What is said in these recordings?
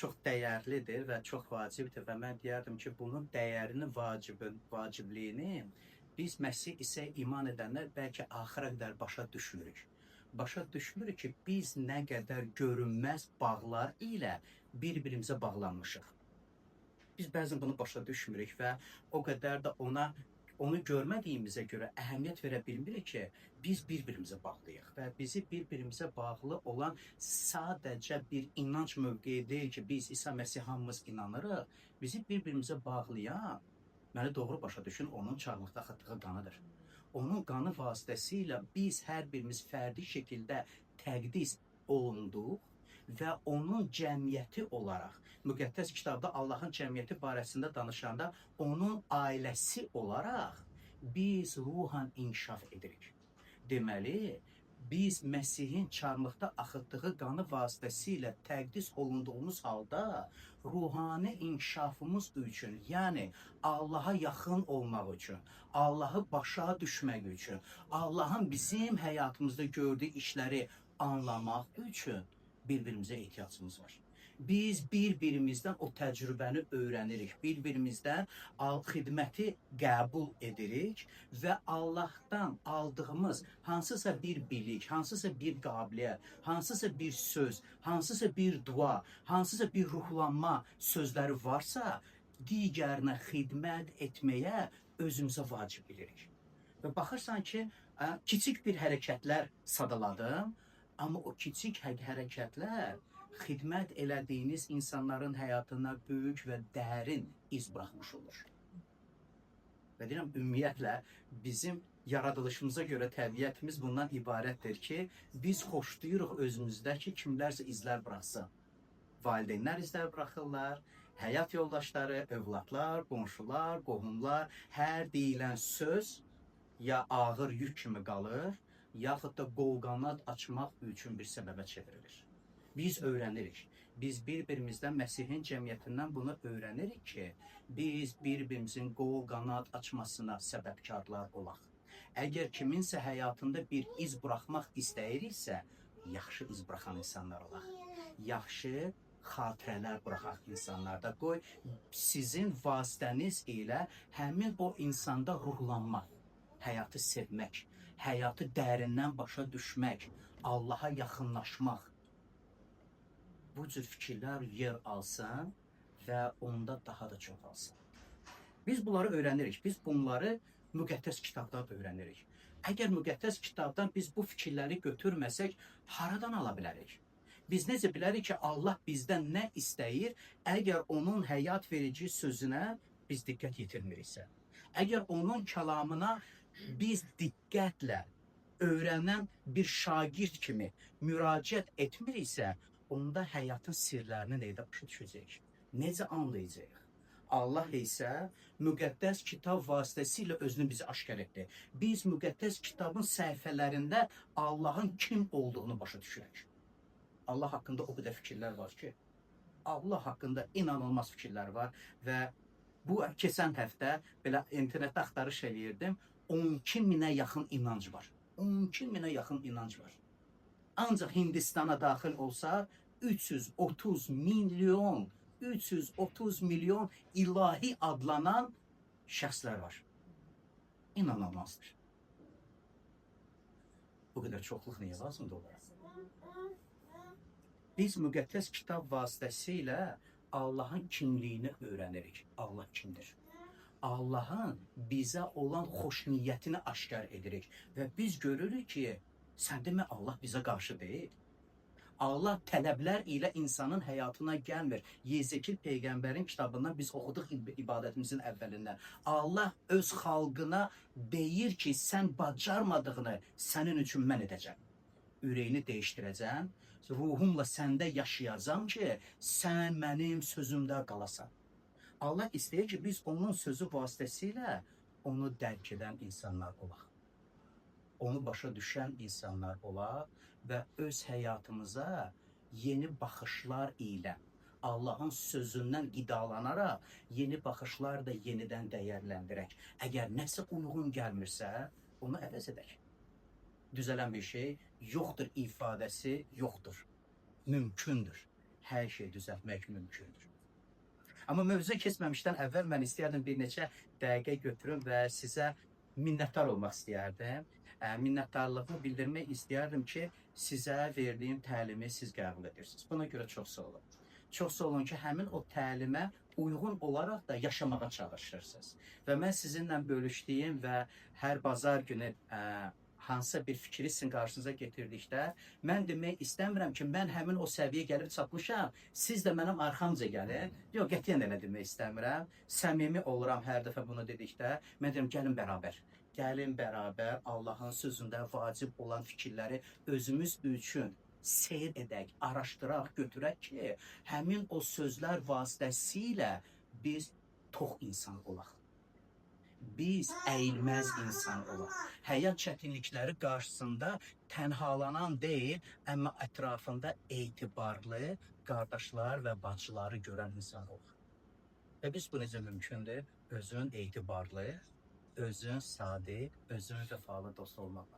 çox dəyərlidir və çox vacibdir və mən deyərdim ki, bunun dəyərini, vacibliyini biz Məsih İsa'ya iman edənlər bəlkə axıra qədər başa düşmürük. Başa düşmürük ki, biz nə qədər görünməz bağlar ilə bir-birimizə bağlanmışıq. Biz bəzən bunu başa düşmürük və o qədər də onu görmədiyimizə görə əhəmiyyət verə bilmirik ki, biz bir-birimizə bağlıyıq və bizi bir-birimizə bağlı olan sadəcə bir inanc mövqeyi deyil ki, biz İsa Məsih hamımız inanırıq. Bizi bir-birimizə bağlayan, məni doğru başa düşün, onun çarmıqda axıtdığı qanıdır. Onun qanı vasitəsilə biz hər birimiz fərdi şəkildə təqdis olunduq və onun cəmiyyəti olaraq, müqəddəs kitabda Allahın cəmiyyəti barəsində danışanda onun ailəsi olaraq biz ruhan inkişaf edirik. Deməli, biz Məsihin çarmıqda axıtdığı qanı vasitəsilə təqdis olunduğumuz halda ruhani inkişafımız üçün, yəni Allaha yaxın olmaq üçün, Allahı başa düşmək üçün, Allahın bizim həyatımızda gördüyü işləri anlamaq üçün bir-birimizə ehtiyacımız var. Biz bir-birimizdən o təcrübəni öyrənirik, bir-birimizdən xidməti qəbul edirik və Allahdan aldığımız hansısa bir bilik, hansısa bir qabiliyyət, hansısa bir söz, hansısa bir dua, hansısa bir ruhlanma sözləri varsa, digərinə xidmət etməyə özümüzə vacib bilirik. Və baxırsan ki, kiçik bir hərəkətlər sadaladım, amma o kiçik hərəkətlər xidmət elədiyiniz insanların həyatına böyük və dərin iz buraxmış olur. Və deyirəm, ümumiyyətlə, bizim yaradılışımıza görə təbiətimiz bundan ibarətdir ki, biz xoşlayırıq özümüzdə ki, kimlərsə izlər buraxsın. Valideynlər izlər buraxırlar, həyat yoldaşları, övladlar, qonşular, qohumlar, hər deyilən söz ya ağır yük kimi qalır, yaxud da qol-qanad açmaq üçün bir səbəbə çevrilir. Biz öyrənirik. Biz bir-birimizdən Məsihin cəmiyyətindən bunu öyrənirik ki, biz bir-birimizin qol-qanad açmasına səbəbkarlar olaq. Əgər kiminsə həyatında bir iz buraxmaq istəyiriksə, yaxşı iz buraxan insanlar olaq. Yaxşı xatirələr buraxaq insanlarda. Qoy sizin vasitəniz ilə həmin o insanda ruhlanmaq, həyatı sevmək, həyatı dərindən başa düşmək, Allaha yaxınlaşmaq. Bu cür fikirlər yer alsın və onda daha da çox alsın. Biz bunları öyrənirik. Biz bunları müqəddəs kitabdan öyrənirik. Əgər müqəddəs kitabdan biz bu fikirləri götürməsək, haradan ala bilərik? Biz necə bilərik ki, Allah bizdən nə istəyir, əgər onun həyat verici sözünə biz diqqət yetirmiriksə? Əgər onun kəlamına biz diqqətlə öyrənən bir şagird kimi müraciət etmiriksə, onda həyatın sirlərini necə başa düşəcəyik? Necə anlayacağıq? Allah isə müqəddəs kitab vasitəsilə özünü bizi aşkar etdi. Biz müqəddəs kitabın səhifələrində Allahın kim olduğunu başa düşürük. Allah haqqında o qədər fikirlər var ki, Allah haqqında inanılmaz fikirlər var və bu keçən həftə belə internetdə axtarış eləyirdim, 12 minə yaxın inanc var. 12 minə yaxın inanc var. Ancaq Hindistana daxil olsa 330 milyon ilahi adlanan şəxslər var. İnanılmazdır. Bu qədər çoxluq niyə lazımdır olaraq? Biz müqəddəs kitab vasitəsilə Allahın kimliyini öyrənirik. Allah kimdir? Allahın bizə olan xoş niyyətini aşkar edirik və biz görürük ki, sən demə Allah bizə qarşı deyil. Allah tələblər ilə insanın həyatına gəlmir. Yezekil Peyğəmbərin kitabından biz oxuduq ibadətimizin əvvəlindən. Allah öz xalqına deyir ki, sən bacarmadığını sənin üçün mən edəcəm. Ürəyini dəyişdirəcəm, ruhumla səndə yaşayacam ki, sən mənim sözümdə qalasan. Allah istəyir ki, biz onun sözü vasitəsilə onu dərk edən insanlar olaq. Onu başa düşən insanlar olaq və öz həyatımıza yeni baxışlar ilə Allahın sözündən qidalanaraq yeni baxışlar da yenidən dəyərləndirək. Əgər nəsə uyğun gəlmirsə, onu əvəz edək. Düzələn bir şey yoxdur ifadəsi yoxdur. Mümkündür. hər şey düzəltmək mümkündür. Amma mövzuya keçməmişdən əvvəl mən istəyərdim bir neçə dəqiqə götürüm və sizə minnətdar olmaq istəyərdim. Minnətdarlığımı bildirmək istəyərdim ki, sizə verdiyim təlimi siz qəbul edirsiniz. Buna görə çox sağ olun. Çox sağ olun ki, həmin o təlimə uyğun olaraq da yaşamağa çalışırsınız. Və mən sizinlə bölüşdüyüm və hər bazar günü hansısa bir fikri sizin qarşınıza getirdikdə, mən demək istəmirəm ki, mən həmin o səviyyəyə gəlib çatmışam, siz də mənim arxamca gəlin. Yox, qətiyyən elə demək istəmirəm. Səmimi oluram hər dəfə bunu dedikdə. Mən deyirəm, gəlin bərabər. Gəlin bərabər Allahın sözündə vacib olan fikirləri özümüz üçün seyr edək, araşdıraq, götürək ki, həmin o sözlər vasitəsilə biz tox insan olaq. Biz əyilməz insan olaq. Həyat çətinlikləri qarşısında tənhalanan deyil, amma ətrafında etibarlı qardaşlar və bacıları görən insan olaq. Və biz bu necə mümkündür? Özün etibarlı, özün sadiq, özün vəfalı dost olmaqla.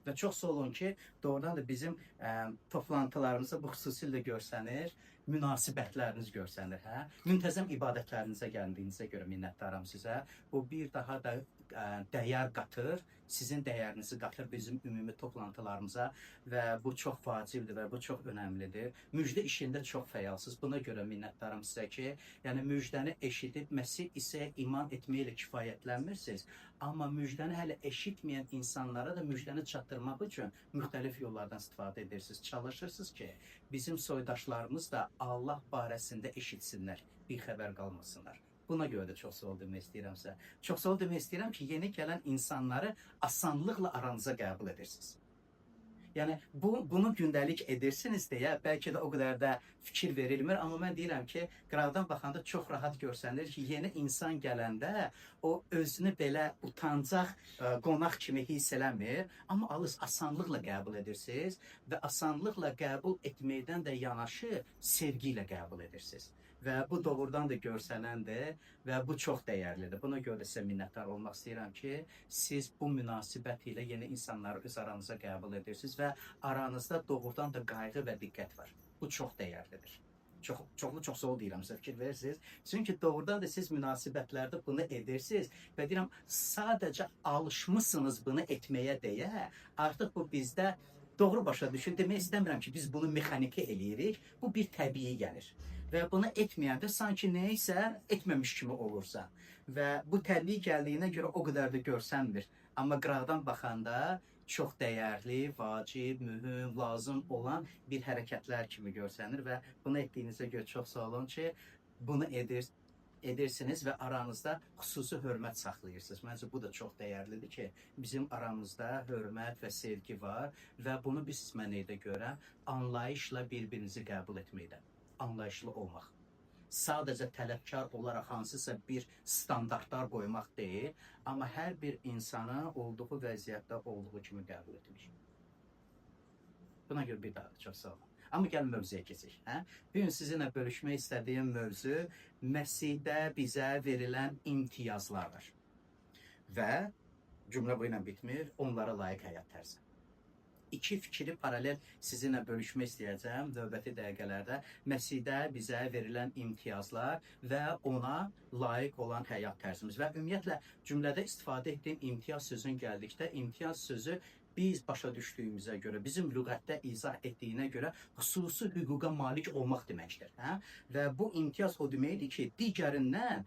Və çox sağ olun ki, doğrudan da bizim toplantılarımızda bu xüsusilə görsənir, münasibətləriniz görsənir. Müntəzəm ibadətlərinizə gəldiyinizə görə minnətdaram sizə. Bu bir daha da dəyər qatır, sizin dəyərinizi qatır bizim ümumi toplantılarımıza və bu çox vacibdir və bu çox önəmlidir. Müjdə işində çox fəalsınız. Buna görə minnətdaram sizə ki, yəni müjdəni eşidib Məsih İsa'ya iman etməklə kifayətlənmirsiniz. Amma müjdəni hələ eşitməyən insanlara da müjdəni çatdırmaq üçün müxtəlif yollardan istifadə edirsiniz. Çalışırsınız ki, bizim soydaşlarımız da Allah barəsində eşitsinlər, bir xəbər qalmasınlar. Buna görə də çox sağ ol demək istəyirəm sizə. Çox sağ ol demək istəyirəm ki, yeni gələn insanları asanlıqla aranıza qəbul edirsiniz. Yəni bunu gündəlik edirsiniz deyə bəlkə də o qədər də fikir verilmir, amma mən deyirəm ki, qıraqdan baxanda çox rahat görsənir ki, yeni insan gələndə o özünü belə utancaq qonaq kimi hiss eləmir, amma asanlıqla qəbul edirsiniz və asanlıqla qəbul etməkdən də yanaşı sevgi ilə qəbul edirsiniz. Və bu doğrudan da görsənəndir və bu çox dəyərlidir. Buna görə də sizə minnətdar olmaq istəyirəm ki, siz bu münasibət ilə yeni insanları öz aranıza qəbul edirsiniz və aranızda doğrudan da qayğı və diqqət var. Bu çox dəyərlidir. Çox sağ ol deyirəm, sizə fikir verirsiniz. Çünki doğrudan da siz münasibətlərdə bunu edirsiniz və deyirəm, sadəcə alışmışsınız bunu etməyə deyə, artıq bu bizdə doğru başa düşün. Demək istəmirəm ki, biz bunu mexaniki eləyirik, bu bir təbii gəlir. Və bunu etməyəndə sanki neysə etməmiş kimi olursa. Və bu təbii gəldiyinə görə o qədər də görsənmir. Amma qıraqdan baxanda çox dəyərli, vacib, mühüm, lazım olan bir hərəkətlər kimi görsənir və bunu etdiyinizə görə çox sağ olun ki, bunu edirsiniz və aranızda xüsusi hörmət saxlayırsınız. Məncə bu da çox dəyərlidir ki, bizim aramızda hörmət və sevgi var və bunu biz mənədə görə anlayışla bir-birinizi qəbul etməkdə. Anlayışlı olmaq. Sadəcə tələbkar olaraq hansısa bir standartlar qoymaq deyil, amma hər bir insanı olduğu vəziyyətdə olduğu kimi qəbul etmək. Buna görə bir daha çox sağ olun. Amma gəlin mövzuya keçək. Bugün sizinlə bölüşmək istədiyim mövzu Məsihdə bizə verilən imtiyazlardır. Və cümlə bu ilə bitmir, onlara layiq həyat tərzi. İki fikri paralel sizinlə bölüşmək istəyəcəm növbəti dəqiqələrdə. Məsihdə bizə verilən imtiyazlar və ona layiq olan həyat tərzimiz. Və ümumiyyətlə cümlədə istifadə etdiyim imtiyaz sözün gəldikdə, imtiyaz sözü biz başa düşdüyümüzə görə, bizim lüğətdə izah etdiyinə görə xüsusi hüquqa malik olmaq deməkdir. Və bu imtiyaz o deməkdir ki, digərindən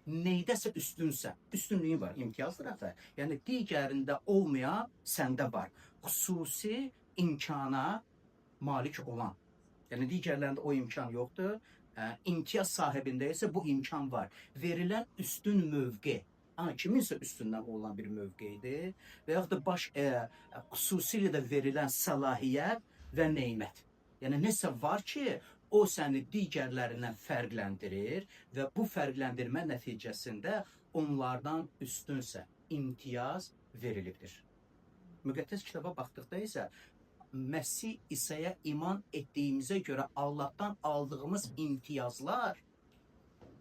neydəsə üstünsə, üstünlüyü var, imtiyazdır axı. Yəni digərində olmayan səndə var. Xüsusi imkana malik olan. Yəni digərlərində o imkan yoxdur. İmtiyaz sahibində isə bu imkan var. Verilən üstün mövqe. Kiminsə üstündən olan bir mövqedir və yaxud da xüsusilə də verilən səlahiyyət və neymət. Yəni nəsə var ki, o səni digərlərindən fərqləndirir və bu fərqləndirmə nəticəsində onlardan üstünsə imtiyaz verilibdir. Müqəddəs kitaba baxdıqda isə Məsih İsa'ya iman etdiyimizə görə Allahdan aldığımız imtiyazlar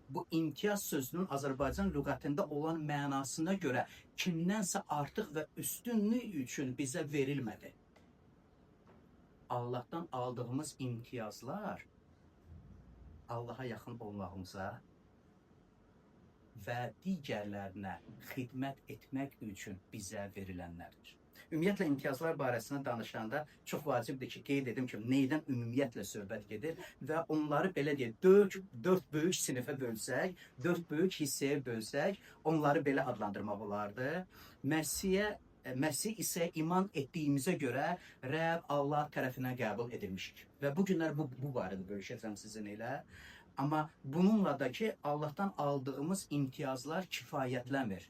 bu imtiyaz sözünün Azərbaycan lüğətində olan mənasına görə kimdənsə artıq və üstünlük üçün bizə verilmədi. Allahdan aldığımız imtiyazlar Allaha yaxın olmağımıza və digərlərinə xidmət etmək üçün bizə verilənlərdir. Ümumiyyətlə imtiyazlar barəsində danışanda çox vacibdir ki, qeyd edim ki, neydən ümumiyyətlə söhbət gedir və onları belə deyək, dörd böyük sinifə bölsək, dörd böyük hissəyə bölsək, onları belə adlandırmaq olardı. Məsih isə iman etdiyimizə görə Rəbb Allah tərəfindən qəbul edilmişik. Və bu günlər bu barədə bölüşəcəm sizinlə. Amma bununla da ki, Allah'tan aldığımız imtiyazlar kifayətlənmir.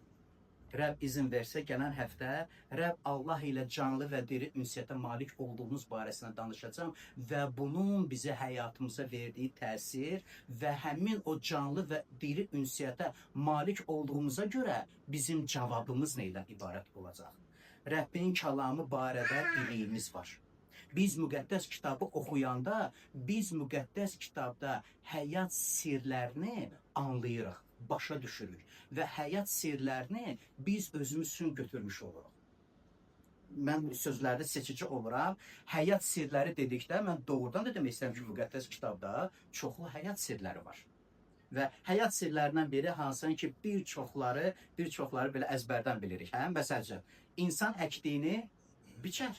Rəbb izin versə, gələn həftə Rəbb Allah ilə canlı və diri ünsiyyətə malik olduğumuz barəsində danışacağım və bunun bizə həyatımıza verdiyi təsir və həmin o canlı və diri ünsiyyətə malik olduğumuza görə bizim cavabımız neydən ibarət olacaq? Rəbbin kəlamı barədə biliyimiz var. Biz müqəddəs kitabı oxuyanda, biz müqəddəs kitabda həyat sirlərini anlayırıq, başa düşürük və həyat sirlərini biz özümüz üçün götürmüş oluruq. Mən sözlərdə seçici oluram. Həyat sirləri dedikdə mən doğrudan da demək istəyirəm ki, müqəddəs kitabda çoxlu həyat sirləri var. Və həyat sirlərindən biri hansı ki, bir çoxları belə əzbərdən bilirik. Məsələn, insan əkdiyini biçər.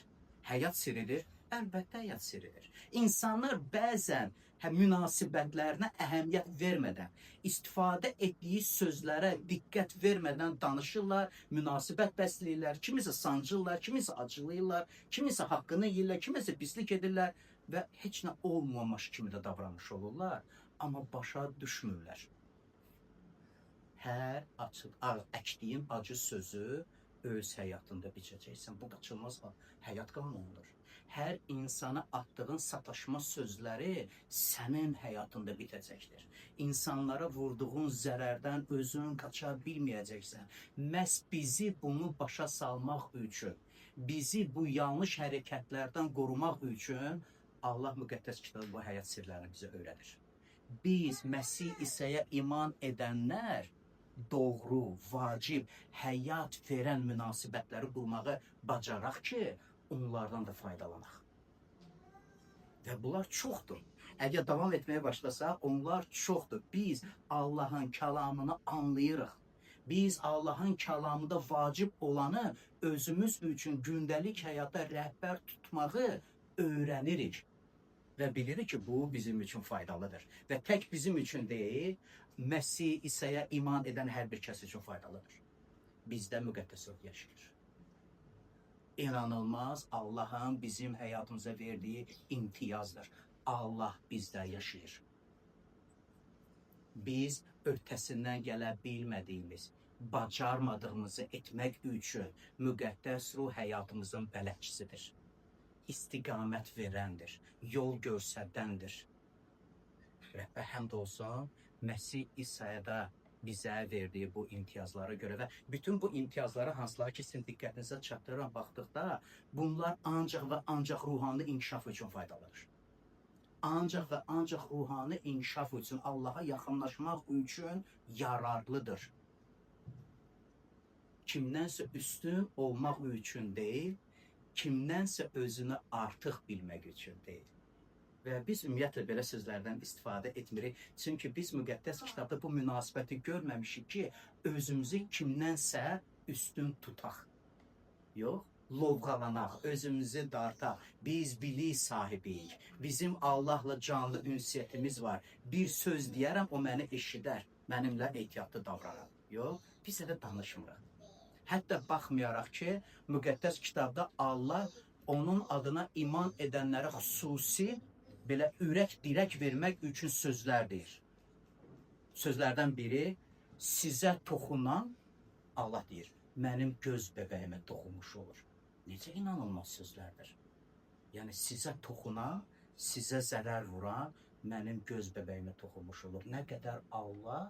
Həyat sirridir. Əlbəttə həyat sirridir. İnsanlar bəzən münasibətlərinə əhəmiyyət vermədən, istifadə etdiyi sözlərə diqqət vermədən danışırlar, münasibət bəsləyirlər, kimisə sancırlar, kimisə acılayırlar, kimisə haqqını yeyirlər, kimisə pislik edirlər və heç nə olmamış kimi də davranmış olurlar, amma başa düşmürlər. Hər əkdiyin acı sözü öz həyatında biçəcəksən. Bu qaçılmaz həyat qanunudur. Hər insana atdığın sataşma sözləri sənin həyatında bitəcəkdir. İnsanlara vurduğun zərərdən özün qaça bilməyəcəksən. Məhz bizi bunu başa salmaq üçün, bizi bu yanlış hərəkətlərdən qorumaq üçün Allah müqəddəs kitabı bu həyat sirlərini bizə öyrədir. Biz Məsih İsa'ya iman edənlər doğru, vacib, həyat verən münasibətləri qurmağı bacaraq ki, onlardan da faydalanaq. Və bunlar çoxdur. Əgər davam etməyə başlasaq, onlar çoxdur. Biz Allahın kəlamını anlayırıq. Biz Allahın kəlamında vacib olanı özümüz üçün gündəlik həyata rəhbər tutmağı öyrənirik. Və bilirik ki, bu bizim üçün faydalıdır. Və tək bizim üçün deyil, Məsih İsa'ya iman edən hər bir kəs üçün faydalıdır. Bizdə müqəddəs ruh yaşayır. İnanılmaz Allah'ın bizim həyatımıza verdiyi imtiyazdır. Allah bizdə yaşayır. Biz ötəsindən gələ bilmədiyimiz, bacarmadığımızı etmək üçün müqəddəs ruh həyatımızın bələdçisidir. İstiqamət verəndir, yol göstərəndir. Rəbbə həmd olsun, Məsih İsa'ya da bizə verdiyi bu imtiyazlara görə və bütün bu imtiyazları hansıları ki, sizin diqqətinizə çatdırıram baxdıqda, bunlar ancaq və ancaq ruhani inkişaf üçün faydalıdır. Ancaq və ancaq ruhani inkişaf üçün, Allaha yaxınlaşmaq üçün yararlıdır. Kimdənsə üstün olmaq üçün deyil, kimdənsə özünü artıq bilmək üçün deyil. Və biz ümumiyyətlə belə sözlərdən istifadə etmirik. Çünki biz müqəddəs kitabda bu münasibəti görməmişik ki, özümüzü kimdənsə üstün tutaq. Yox, lovğalanaq, özümüzü dartaq. Biz bilik sahibiyik. Bizim Allahla canlı ünsiyyətimiz var. Bir söz deyərəm, o məni eşidər. Mənimlə ehtiyatlı davranır. Yox, biz elə danışmırıq. Hətta baxmayaraq ki, müqəddəs kitabda Allah onun adına iman edənlərə xüsusi belə ürək dirək vermək üçün sözlər deyir. Sözlərdən biri, sizə toxunan, Allah deyir, mənim göz bəbəyimə toxunmuş olur. Necə inanılmaz sözlərdir. Yəni sizə toxunan, sizə zərər vuran, mənim göz bəbəyimə toxunmuş olur. Nə qədər Allah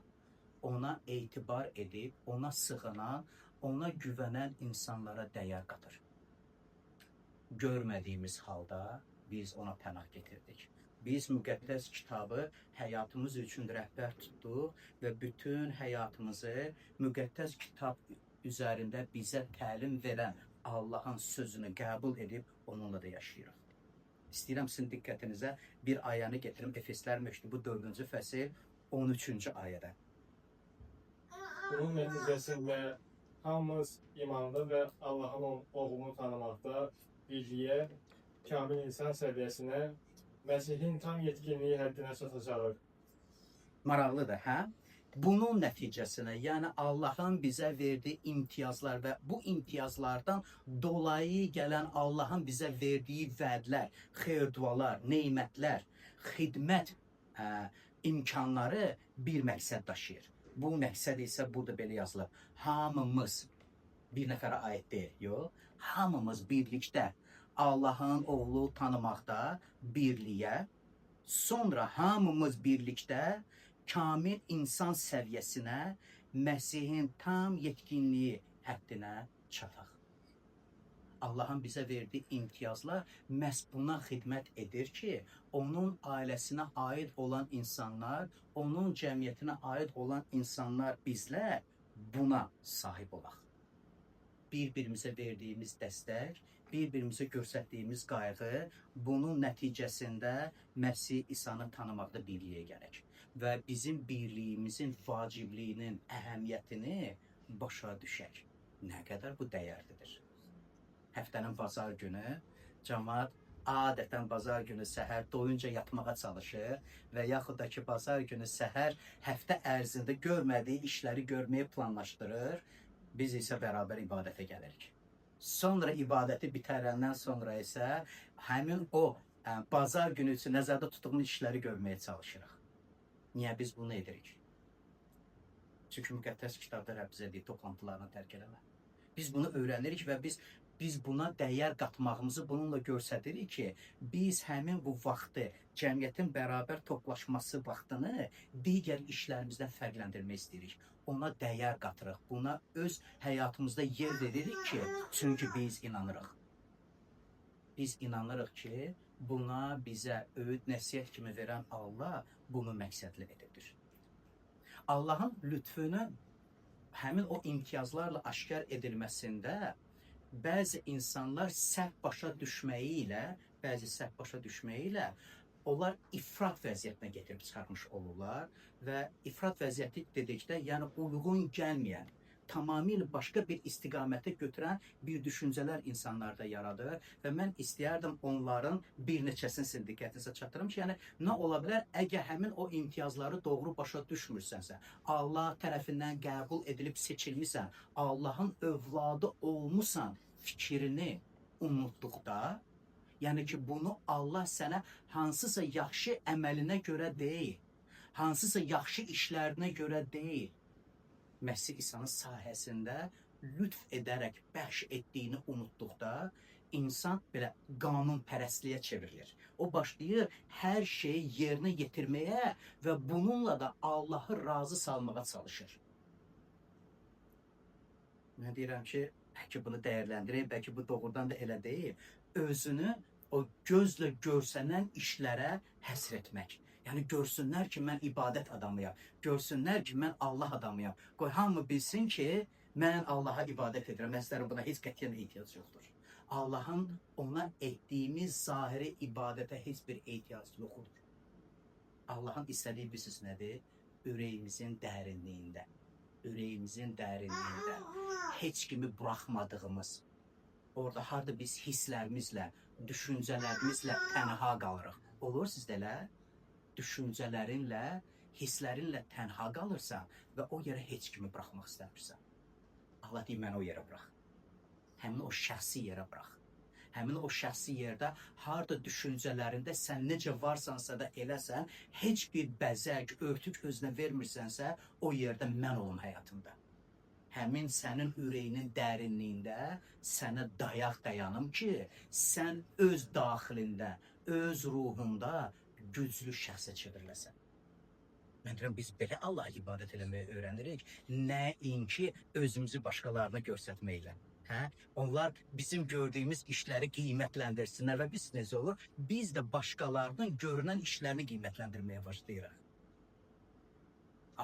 ona etibar edib, ona sığınan, ona güvənən insanlara dəyər qatır. Görmədiyimiz halda biz ona pənah getirdik. Biz müqəddəs kitabı həyatımız üçün rəhbər tutduq və bütün həyatımızı müqəddəs kitab üzərində bizə təlim verən Allahın sözünü qəbul edib onunla da yaşayırıq. İstəyirəm sizin diqqətinizə bir ayəni gətirim. Efeslər məktubu 4-cü fəsil 13-cü ayədə. Bunun nəticəsində hamımız imanda və Allahın oğlunu tanımaqda birliyə, kamil insan səviyyəsinə, Məsihin tam yetkinliyi həddinə çatacağıq. Maraqlıdır, hə? Bunun nəticəsinə, yəni Allahın bizə verdiyi imtiyazlar və bu imtiyazlardan dolayı gələn Allahın bizə verdiyi vədlər, xeyir-dualar, nemətlər, xidmət imkanları bir məqsəd daşıyır. Bu məqsəd isə burada belə yazılıb. Hamımız, bir nəfərə aid deyil, yox. Hamımız birlikdə Allahın oğlu tanımaqda birliyə, sonra hamımız birlikdə kamil insan səviyyəsinə, Məsihin tam yetkinliyi həddinə çataq. Allahın bizə verdiyi imtiyazlar məhz buna xidmət edir ki, onun ailəsinə aid olan insanlar, onun cəmiyyətinə aid olan insanlar bizlər buna sahib olaq. Bir-birimizə verdiyimiz dəstək, bir-birimizə göstərdiyimiz qayğı, bunun nəticəsində Məsih İsanı tanımaqda birliyə gələk. Və bizim birliyimizin vacibliyinin əhəmiyyətini başa düşək. Nə qədər bu dəyərlidir. Həftənin bazar günü cəmaət adətən bazar günü səhər doyunca yatmağa çalışır və yaxud da ki, bazar günü səhər həftə ərzində görmədiyi işləri görməyi planlaşdırır. Biz isə bərabər ibadətə gəlirik. Sonra ibadəti bitərəndən sonra isə həmin o bazar günü üçün nəzərdə tutduğumuz işləri görməyə çalışırıq. Niyə biz bunu edirik? Çünki müqəddəs kitabda Rəbb bizə deyir, toplantılarını tərk eləmə. Biz bunu öyrənirik və biz buna dəyər qatmağımızı bununla göstəririk ki, biz həmin bu vaxtı, cəmiyyətin bərabər toplaşması vaxtını digər işlərimizdən fərqləndirmək istəyirik. Ona dəyər qatırıq, buna öz həyatımızda yer veririk ki, çünki biz inanırıq. Biz inanırıq ki, buna bizə öyüd nəsihət kimi verən Allah bunu məqsədli edir. Allahın lütfünü həmin o imtiyazlarla aşkar edilməsində bəzi insanlar səhv başa düşməyi ilə onlar ifrat vəziyyətinə getirib çıxarmış olurlar və ifrat vəziyyəti dedikdə, yəni uyğun gəlməyən, tamamilə başqa bir istiqamətə götürən bir düşüncələr insanlarda yaradır və mən istəyərdim onların bir neçəsini sizin diqqətinizə çatdırım ki, yəni nə ola bilər, əgər həmin o imtiyazları doğru başa düşmürsənsə, Allah tərəfindən qəbul edilib seçilmişsən, Allahın övladı olmusan fikrini unutduqda, yəni ki, bunu Allah sənə hansısa yaxşı əməlinə görə deyil, hansısa yaxşı işlərinə görə deyil, Məsih İsa'nın sahəsində lütf edərək bəxş etdiyini unutduqda, insan belə qanunpərəstliyə çevrilir. O başlayır hər şeyi yerinə yetirməyə və bununla da Allahı razı salmağa çalışır. Mən deyirəm ki, bəlkə bunu dəyərləndirək, bəlkə bu doğrudan da elə deyil. Özünü o gözlə görsənən işlərə həsr etmək. Yəni görsünlər ki, mən ibadət adamıyam. Görsünlər ki, mən Allah adamıyam. Qoy hamı bilsin ki, mən Allaha ibadət edirəm. Məsələrin buna heç qətiyyən ehtiyac yoxdur. Allahın ona etdiyimiz zahiri ibadətə heç bir ehtiyac yoxdur. Allahın istədiyi bilirsiniz nədir? Ürəyimizin dərinliyində. Ürəyimizin dərinliyində heç kimi buraxmadığımız, orada harda biz hisslərimizlə, düşüncələrimizlə tənha qalırıq. Olur sizdə elə? Düşüncələrinlə, hisslərinlə tənha qalırsan və o yerə heç kimi buraxmaq istəmirsən. Allah deyir, məni o yerə burax. Həmin o şəxsi yerə burax. Həmin o şəxsi yerdə harda düşüncələrində sən necə varsansa da eləsən, heç bir bəzək, örtük özünə vermirsənsə, o yerdə mən olum həyatımda. Həmin sənin ürəyinin dərinliyində sənə dayaq dayanım ki, sən öz daxilində, öz ruhunda güclü şəxsə çevriləsən. Mən deyirəm, biz belə Allaha ibadət eləməyi öyrənirik, nəinki özümüzü başqalarına göstərməklə. Onlar bizim gördüyümüz işləri qiymətləndirsinlər və biz necə olur? Biz də başqalarının görünən işlərini qiymətləndirməyə başlayırıq.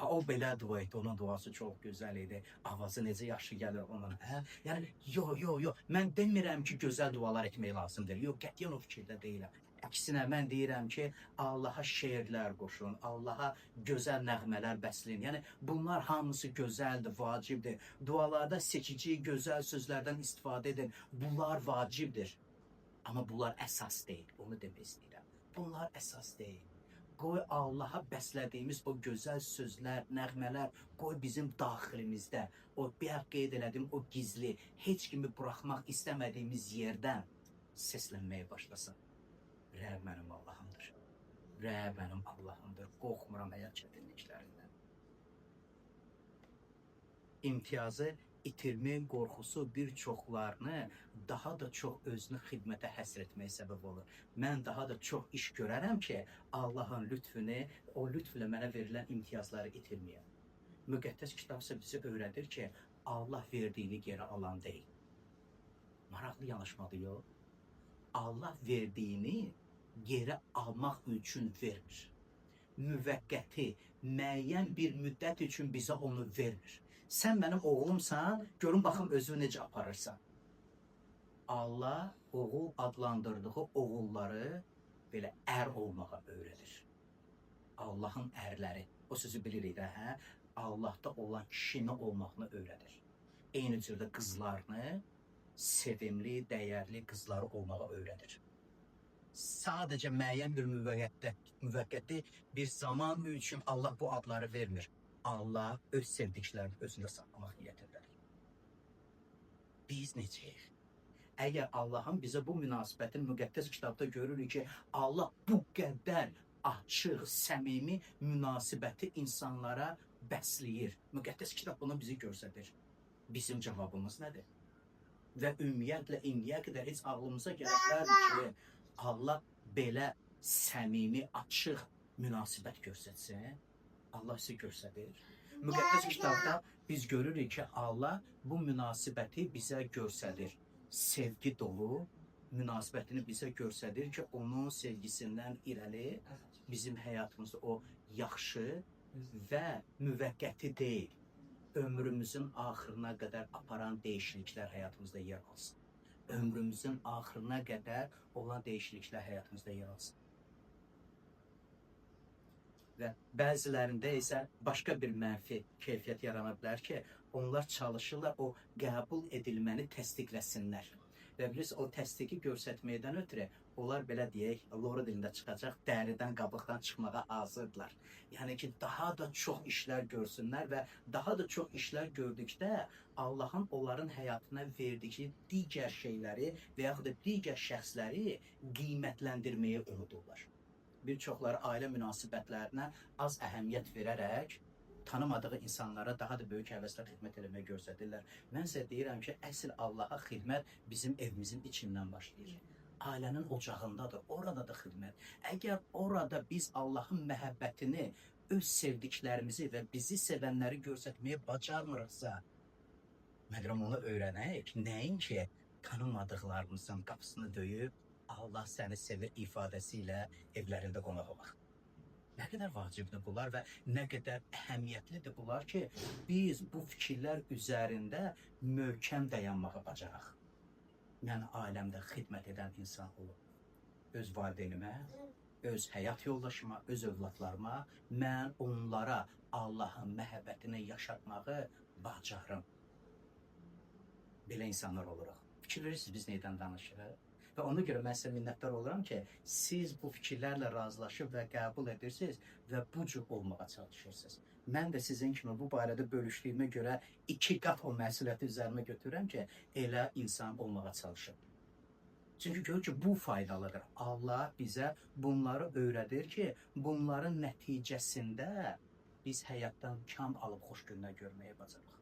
O belə dua etdi, onun duası çox gözəl idi, avazı necə yaxşı gəlir onun. Yəni, yox, mən demirəm ki, gözəl dualar etmək lazımdır. Yox, qətiyyən o fikirdə deyiləm. Əksinə mən deyirəm ki, Allaha şeirlər qoşun, Allaha gözəl nəğmələr bəsləyin. Yəni bunlar hamısı gözəldir, vacibdir. Dualarda seçici, gözəl sözlərdən istifadə edin. Bunlar vacibdir. Amma bunlar əsas deyil. Onu demək istəyirəm. Bunlar əsas deyil. Qoy Allaha bəslədiyimiz o gözəl sözlər, nəğmələr, qoy bizim daxilimizdə, o bayaq qeyd elədim, o gizli, heç kimi buraxmaq istəmədiyimiz yerdən səslənməyə başlasın. Rəbb mənim Allahımdır. Rəbb mənim Allahımdır. Qorxmuram həyat çətinliklərindən. İmtiyazı itirmək qorxusu bir çoxlarını daha da çox özünü xidmətə həsr etməyə səbəb olur. Mən daha da çox iş görərəm ki, Allahın lütfünü, o lütflə mənə verilən imtiyazları itirməyəm. Müqəddəs kitab isə bizi öyrədir ki, Allah verdiyini geri alan deyil. Maraqlı yanaşmadır, yox. Allah verdiyini geri almaq üçün vermir. Müvəqqəti, müəyyən bir müddət üçün bizə onu vermir. Sən mənim oğlumsan, görün baxım özünü necə aparırsan. Allah oğul adlandırdığı oğulları belə ər olmağa öyrədir. Allahın ərləri, o sözü bilirik də, hə? Allahda olan kişinin olmağını öyrədir. Eyni cürdə qızlarını, sevimli, dəyərli qızları olmağa öyrədir. Sadəcə müəyyən bir müvəqqəti bir zaman üçün Allah bu adları vermir. Allah öz sevdiklərini özündə saxlamaq niyyətindədir. Biz necəyik? Əgər Allahın bizə bu münasibətin müqəddəs kitabda görürük ki, Allah bu qədər açıq, səmimi münasibəti insanlara bəsləyir. Müqəddəs kitab bunu bizi göstərir. Bizim cavabımız nədir? Və ümumiyyətlə indiyə qədər heç ağlımıza gələ bilərdi ki, Allah belə səmimi, açıq münasibət göstərsin. Allah isə göstərir. Müqəddəs kitabda biz görürük ki, Allah bu münasibəti bizə göstərir. Sevgi dolu münasibətini bizə göstərir ki, onun sevgisindən irəli bizim həyatımızda o yaxşı və müvəqqəti deyil, ömrümüzün axırına qədər aparan dəyişikliklər həyatımızda yer alsın. Ömrümüzün axırına qədər olan dəyişikliklər həyatımızda yer alsın. Və bəzilərində isə başqa bir mənfi keyfiyyət yarana bilər ki, onlar çalışırlar o qəbul edilməni təsdiqləsinlər. Və bilirsiniz, o təsdiqi göstərməkdən ötürü onlar belə deyək, Lora dilində çıxacaq, dəridən, qabıqdan çıxmağa hazırdılar. Yəni ki, daha da çox işlər görsünlər və daha da çox işlər gördükdə Allahın onların həyatına verdiyi digər şeyləri və yaxud da digər şəxsləri qiymətləndirməyə unudurlar. Bir çoxları ailə münasibətlərinə az əhəmiyyət verərək tanımadığı insanlara daha da böyük həvəslə xidmət eləməyə göstərirlər. Mən sizə deyirəm ki, əsl Allaha xidmət bizim evimizin içindən başlayır. Ailənin ocağındadır, orada da xidmət. Əgər orada biz Allahın məhəbbətini, öz sevdiklərimizi və bizi sevənləri göstərməyə bacarmırıqsa, məgər onu öyrənək, nəinki tanımadıqlarımızın qapısını döyüb, Allah səni sevir ifadəsi ilə evlərində qonaq olaq. Nə qədər vacibdir bunlar və nə qədər əhəmiyyətlidir bunlar ki, biz bu fikirlər üzərində möhkəm dayanmağa bacaraq. Yəni, ailəmdə xidmət edən insan olub. Öz valideynimə, öz həyat yoldaşıma, öz övladlarıma, mən onlara Allahın məhəbbətini yaşatmağı bacarım. Belə insanlar oluruq. Fikir verirsiniz, biz neydən danışırıq? Və ona görə mən sizə minnətdar oluram ki, siz bu fikirlərlə razılaşıb və qəbul edirsiniz və bu cür olmağa çalışırsınız. Mən də sizin kimi bu barədə bölüşdüyümə görə 2 qat o məsuliyyəti üzərimə götürürəm ki, elə insan olmağa çalışım. Çünki gör ki, bu faydalıdır. Allah bizə bunları öyrədir ki, bunların nəticəsində biz həyatdan kam alıb xoş günlər görməyə bacarıq.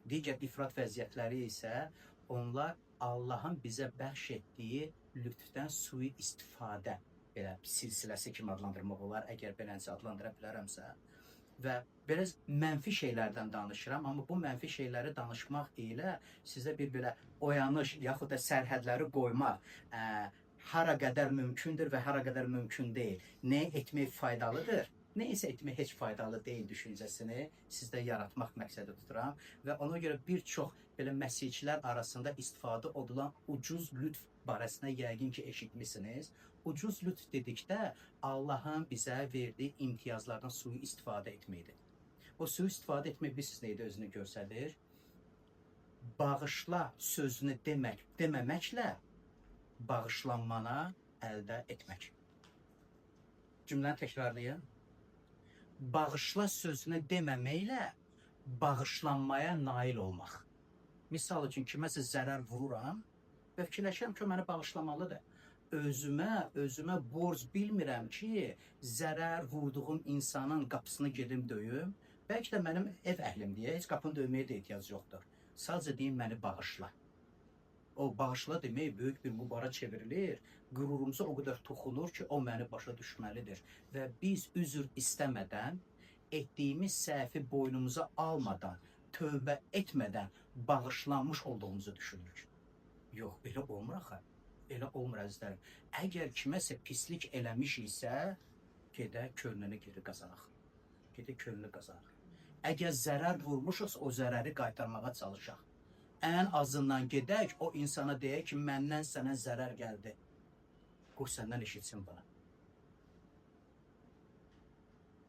Digər ifrat vəziyyətləri isə onlar Allahın bizə bəxş etdiyi lütfdən sui istifadə, belə silsiləsi kimi adlandırmaq olar, əgər beləncə adlandıra bilərəmsə. Və biraz mənfi şeylərdən danışıram, amma bu mənfi şeyləri danışmaq ilə sizə bir belə oyanış, yaxud da sərhədləri qoymaq hara qədər mümkündür və hara qədər mümkün deyil. Nə etmək faydalıdır, neysə etmək heç faydalı deyil düşüncəsini sizdə yaratmaq məqsədi tuturam və ona görə bir çox belə məsihçilər arasında istifadə olunan ucuz lütf barəsində yəqin ki eşitmisiniz. Ucuz lütf dedikdə Allahın bizə verdiyi imtiyazlardan sui istifadə etməkdir. O sui istifadə etmək bilirsiniz neydə özünü göstərir? Bağışla sözünü deməməklə bağışlanmana əldə etmək. Cümləni təkrarlayın. Bağışla sözünü deməməklə bağışlanmaya nail olmaq. Misal üçün kiməsə zərər vururam və fikirləşirəm ki, o məni bağışlamalıdır. Özümə borc bilmirəm ki, zərər vurduğum insanın qapısını gedim döyüm. Bəlkə də mənim ev əhlimdir, heç qapını döyməyə də ehtiyac yoxdur. Sadəcə deyim, məni bağışla. O bağışla demək böyük bir mübara çevrilir. Qürurumuza o qədər toxunur ki, o məni başa düşməlidir. Və biz üzr istəmədən, etdiyimiz səhvi boynumuza almadan, tövbə etmədən bağışlanmış olduğumuzu düşünürük. Yox, elə olmur axı. Elə olmur əzizlərim. Əgər kiməsə pislik eləmiş isə, gedək könlünü geri qazanaq. Gedək könlünü qazanaq. Əgər zərər vurmuşuqsa, o zərəri qaytarmağa çalışaq. Ən azından gedək, o insana deyək ki, məndən sənə zərər gəldi. Qoy səndən eşitsin bana.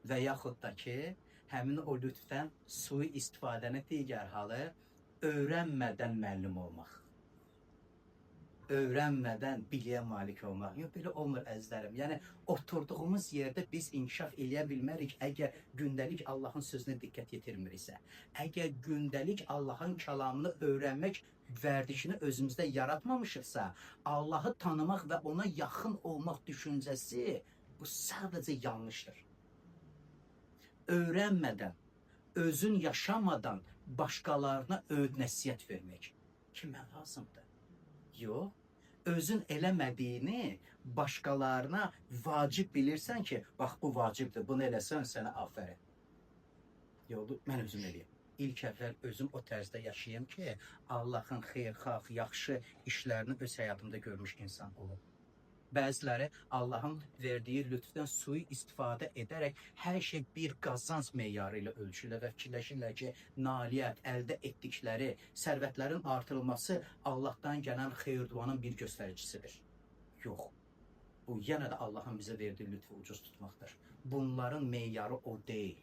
Və yaxud da ki, həmin o lütfdən sui istifadəni digər halı öyrənmədən müəllim olmaq. Öyrənmədən biliyə malik olmaq. Yox, belə olmur əzizlərim. Yəni, oturduğumuz yerdə biz inkişaf eləyə bilmərik, əgər gündəlik Allahın sözünə diqqət yetirmiriksə. Əgər gündəlik Allahın kəlamını öyrənmək vərdişini özümüzdə yaratmamışıqsa, Allahı tanımaq və ona yaxın olmaq düşüncəsi bu sadəcə yanlışdır. Öyrənmədən, özün yaşamadan başqalarına nəsihət vermək kimə lazımdır? Yox, özün eləmədiyini başqalarına vacib bilirsən ki, bax bu vacibdir, bunu eləsən sənə afərin. Yox, mən özüm eləyəm. İlk əvvəl özüm o tərzdə yaşayayım ki, Allahın xeyirxah, yaxşı işlərini öz həyatımda görmüş insan olum. Bəziləri Allahın verdiyi lütfdən sui istifadə edərək hər şey bir qazanc meyarı ilə ölçürlər və fikirləşirlər ki, nailiyyət, əldə etdikləri, sərvətlərin artırılması Allahdan gələn xeyir-duanın bir göstəricisidir. Yox, bu yenə də Allahın bizə verdiyi lütfü ucuz tutmaqdır. Bunların meyarı o deyil.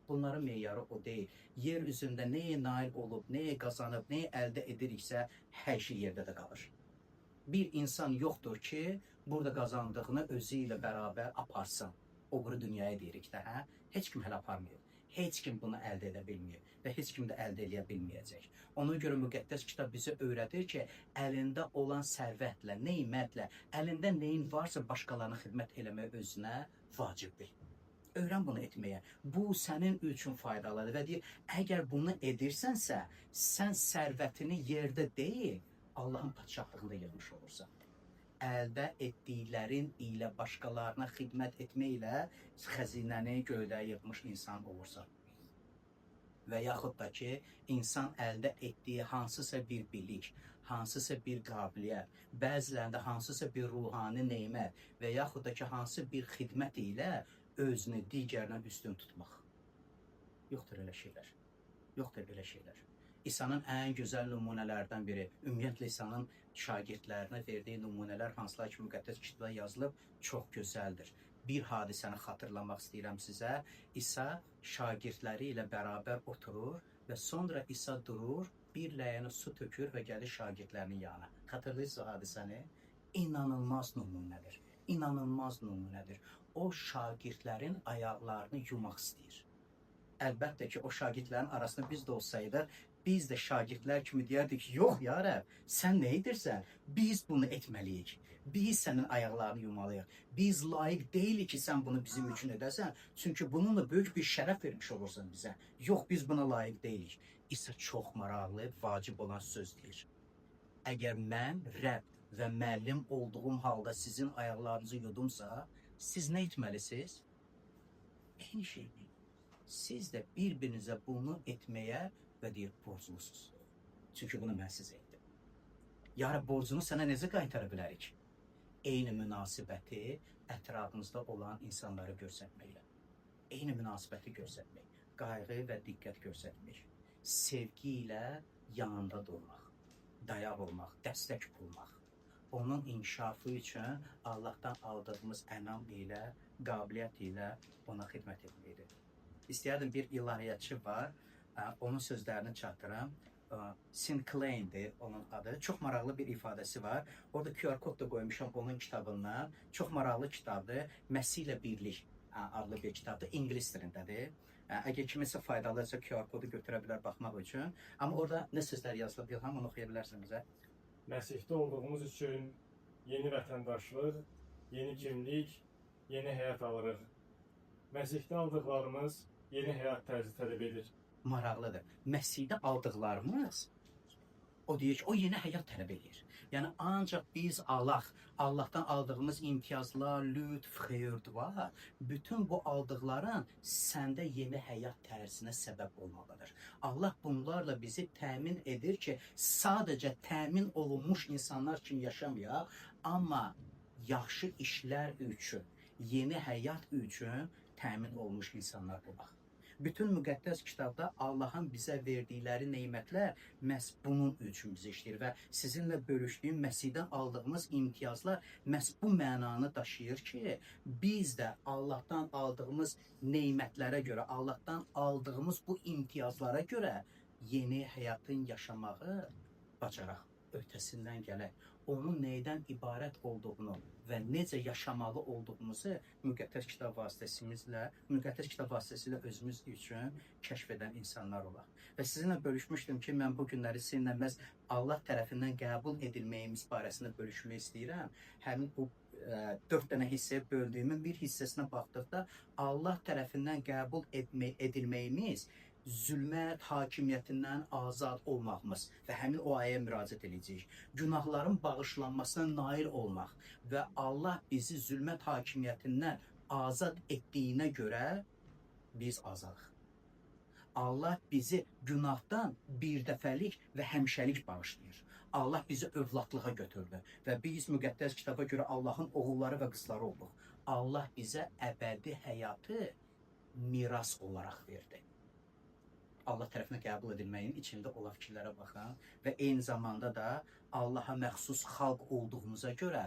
Bunların meyarı o deyil. Yer üzündə nəyə nail olub, nəyə qazanıb, nəyə əldə ediriksə, hər şey yerdə də qalır. Bir insan yoxdur ki, burada qazandığını özü ilə bərabər aparsın. O biri dünyaya deyirik də, hə? Heç kim hələ aparmıyor. Heç kim bunu əldə edə bilmir və heç kim də əldə edə bilməyəcək. Ona görə müqəddəs kitab bizə öyrədir ki, əlində olan sərvətlə, neymətlə, əlində neyin varsa başqalarına xidmət eləmək özünə vacib bil. Öyrən bunu etməyə. Bu sənin üçün faydalıdır və deyir, əgər bunu edirsənsə, sən sərvətini yerdə deyil, Allahın padşahlığında yığmış olursan. Əldə etdiklərin ilə başqalarına xidmət etməklə xəzinəni göydə yığmış insan olursan. Və yaxud da ki, insan əldə etdiyi hansısa bir bilik, hansısa bir qabiliyyət, bəzilərində hansısa bir ruhani neymət və yaxud da ki, hansı bir xidmət ilə özünü digərindən üstün tutmaq. Yoxdur elə şeylər. Yoxdur belə şeylər. İsa'nın ən gözəl nümunələrdən biri, ümumiyyətlə İsa'nın şagirdlərinə verdiyi nümunələr hansılar ki, müqəddəs kitabda yazılıb, çox gözəldir. Bir hadisəni xatırlamaq istəyirəm sizə. İsa şagirdləri ilə bərabər oturur və sonra İsa durur, bir ləyəni su tökür və gəlir şagirdlərinin yanına. Xatırlayırsınız o hadisəni? İnanılmaz nümunədir. İnanılmaz nümunədir. O şagirdlərin ayaqlarını yumaq istəyir. Əlbəttə ki, o şagirdlərin arasında biz də olsaydıq, biz də şagirdlər kimi deyərdik ki, yox ya Rəbb, sən nə edirsən? Biz bunu etməliyik. Biz sənin ayaqlarını yumalıyıq. Biz layiq deyilik ki, sən bunu bizim üçün edəsən. Çünki bununla böyük bir şərəf vermiş olursan bizə. Yox, biz buna layiq deyilik. İsa çox maraqlı, vacib olan söz deyir. Əgər mən Rəbb və müəllim olduğum halda sizin ayaqlarınızı yudumsa, siz nə etməlisiniz? Eyni şeydir. Siz də bir-birinizə bunu etməyə və deyir, borclusunuz. Çünki bunu mən sizə etdim. Yarı borcunu sənə necə qaytara bilərik? Eyni münasibəti ətrafınızda olan insanları göstərməklə. eyni münasibəti göstərmək, qayğı və diqqət göstərmək, sevgi ilə yanında durmaq, dayaq olmaq, dəstək olmaq, onun inkişafı üçün Allahdan aldığımız ənam ilə, qabiliyyət ilə ona xidmət etməkdir. İstəyərdim, bir ilahiyyatçı var, onun sözlərini çatdırım. Sinclair'dir onun adı. Çox maraqlı bir ifadəsi var. Orada QR kod da qoymuşam onun kitabından. Çox maraqlı kitabdır. Məsih ilə Birlik adlı bir kitabdır. İngilis dilindədir. Əgər kiməsə faydalısa QR kodu götürə bilər baxmaq üçün. Amma orada nə sözlər yazılıb, İlham, onu oxuya bilərsən bizə? Məsihdə olduğumuz üçün yeni vətəndaşlıq, yeni kimlik, yeni həyat alırıq. Məsihdə aldıqlarımız yeni həyat tərzi tələb edir. Maraqlıdır. Məsihdə aldıqlarımız, o deyir ki, o yeni həyat tələb edir. Yəni ancaq biz Allahdan aldığımız imtiyazlar, lütf, xeyir, dua, bütün bu aldıqların səndə yeni həyat tərzinə səbəb olmalıdır. Allah bunlarla bizi təmin edir ki, sadəcə təmin olunmuş insanlar kimi yaşamayaq, amma yaxşı işlər üçün, yeni həyat üçün təmin olmuş insanlar olaq. Bütün müqəddəs kitabda Allahın bizə verdikləri nemətlər məhz bunun üçün bizə işləyir və sizinlə bölüşdüyüm Məsihdən aldığımız imtiyazlar məhz bu mənanı daşıyır ki, biz də Allahdan aldığımız nemətlərə görə, Allahdan aldığımız bu imtiyazlara görə yeni həyatın yaşamağı bacaraq, öhdəsindən gələk. Onun neydən ibarət olduğunu və necə yaşamalı olduğumuzu müqəddəs kitab vasitəsilə özümüz üçün kəşf edən insanlar olaq. Və sizinlə bölüşmüşdüm ki, mən bu günləri sizinlə məhz Allah tərəfindən qəbul edilməyimiz barəsində bölüşmək istəyirəm. Həmin bu 4 dənə hissəyə böldüyümün bir hissəsinə baxdıqda Allah tərəfindən qəbul edilməyimiz zülmət hakimiyyətindən azad olmağımız və həmin o ayəyə müraciət edəcəyik. Günahların bağışlanmasına nail olmaq və Allah bizi zülmət hakimiyyətindən azad etdiyinə görə biz azadıq. Allah bizi günahdan bir dəfəlik və həmişəlik bağışlayır. Allah bizi övladlığa götürdü və biz müqəddəs kitaba görə Allahın oğulları və qızları olduq. Allah bizə əbədi həyatı miras olaraq verdi. Allah tərəfindən qəbul edilməyin içində olan fikirlərə baxın və eyni zamanda da Allaha məxsus xalq olduğumuza görə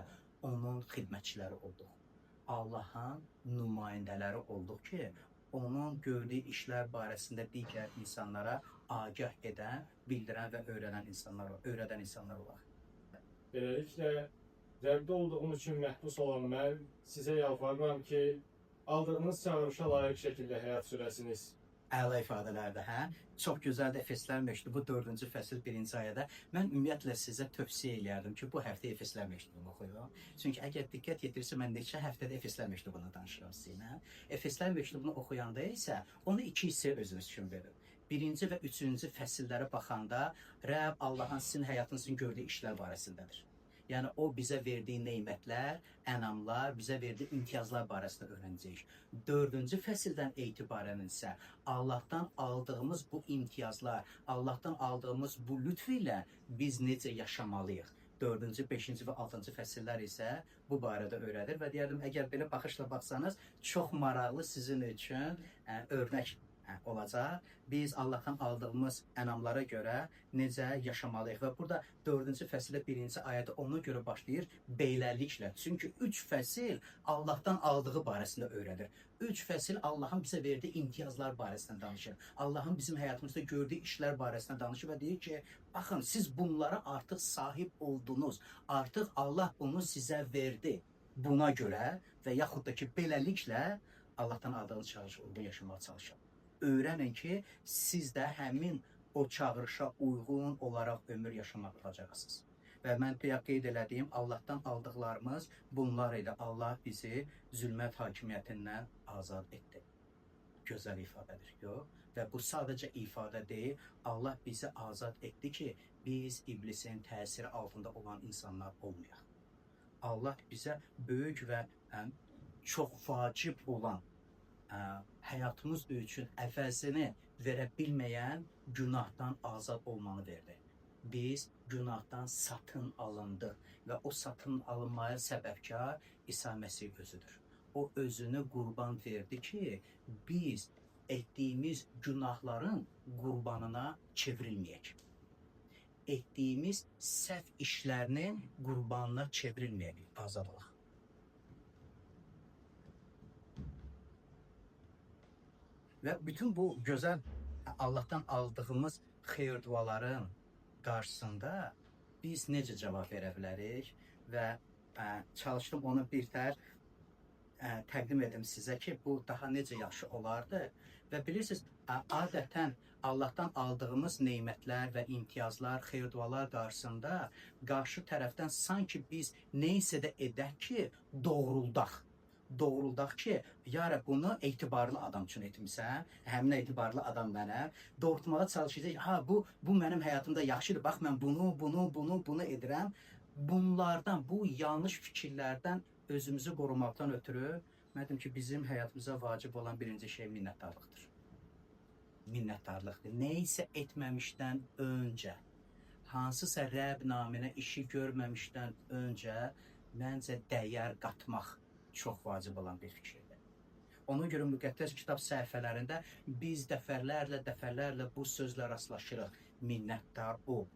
onun xidmətçiləri olduq. Allahın nümayəndələri olduq ki, onun gördüyü işlər barəsində digər insanlara agah edən, bildirən və öyrədən insanlar olaq. Beləliklə, Rəbdə olduğum üçün məhbus olan mən sizə yalvarıram ki, aldığınız çağırışa layiq şəkildə həyat sürəsiniz. Əla ifadələrdə, hə? Çox gözəldir Efeslər məktubu 4-cü fəsil 1-ci ayədə. Mən ümumiyyətlə sizə tövsiyə eləyərdim ki, bu həftə Efeslər məktubunu oxuyun. Çünki əgər diqqət yetirsə, mən neçə həftədə Efeslər məktubunu danışıram sizinlə. Efeslər məktubunu oxuyanda isə onu 2 hissəyə özünüz üçün verin. 1-ci və 3-cü fəsillərə baxanda Rəbb Allahın sizin həyatınızın gördüyü işlər barəsindədir. Yəni o bizə verdiyi nemətlər, ənamlar, bizə verdiyi imtiyazlar barəsində öyrənəcəyik. 4-cü fəsildən etibarən isə Allahdan aldığımız bu imtiyazlar, Allahdan aldığımız bu lütf ilə biz necə yaşamalıyıq. 4-cü, 5-ci və 6-cı fəsillər isə bu barədə öyrədir və deyərdim, əgər belə baxışla baxsanız, çox maraqlı sizin üçün örnək olacaq. Biz Allahdan aldığımız ənamlara görə necə yaşamalıyıq və burada 4-cü fəsildə 1-ci ayədə ona görə başlayır beylərliklə. Çünki 3 fəsil Allahdan aldığı barəsində öyrədir. 3 fəsil Allahın bizə verdiyi imtiyazlar barəsində danışır. Allahın bizim həyatımızda gördüyü işlər barəsində danışır və deyir ki, baxın, siz bunlara artıq sahib oldunuz. Artıq Allah bunu sizə verdi. Buna görə və yaxud da ki, beləliklə Allahdan aldığınız çağırışa uyğun yaşamağa çalışın. Öyrənin ki, siz də həmin o çağırışa uyğun olaraq ömür yaşamaq olacaqsınız. Və mən qeyd elədiyim Allahdan aldıqlarımız bunlar idi. Allah bizi zülmət hakimiyyətindən azad etdi. Gözəl ifadədir, yox? Və bu sadəcə ifadə deyil, Allah bizi azad etdi ki, biz iblisin təsiri altında olan insanlar olmayaq. Allah bizə böyük və çox vacib olan həyatımız üçün əvəzini verə bilməyən günahdan azad olmanı verdi. Biz günahdan satın alındıq və o satın alınmaya səbəbkar İsa Məsih özüdür. o özünü qurban verdi ki, biz etdiyimiz günahların qurbanına çevrilməyək. Etdiyimiz səhv işlərinin qurbanına çevrilməyək, azadlıq. Və bütün bu gözəl Allahdan aldığımız xeyir duaların qarşısında biz necə cavab verə bilərik və çalışdım onu bir tər təqdim edim sizə ki, bu daha necə yaxşı olardı və bilirsiniz, adətən Allahdan aldığımız nemətlər və imtiyazlar, xeyir dualar qarşısında qarşı tərəfdən sanki biz neysə də edək ki, doğruldaq ki, yara bunu etibarlı adam üçün etmisən, həmin etibarlı adam mənə doğrultmağa çalışacaq. Ha, bu mənim həyatımda yaxşıdır. Bax, mən bunu edirəm. Bunlardan, bu yanlış fikirlərdən özümüzü qorumaqdan ötürü mən dedim ki, bizim həyatımıza vacib olan birinci şey minnətdarlıqdır. Minnətdarlıqdır. Neysə etməmişdən öncə, hansısa Rəbb naminə işi görməmişdən öncə məncə dəyər qatmaq çox vacib olan bir fikirdir. Ona görə müqəddəs kitab səhifələrində biz dəfələrlə bu sözlə rastlaşırıq. Minnətdar ol.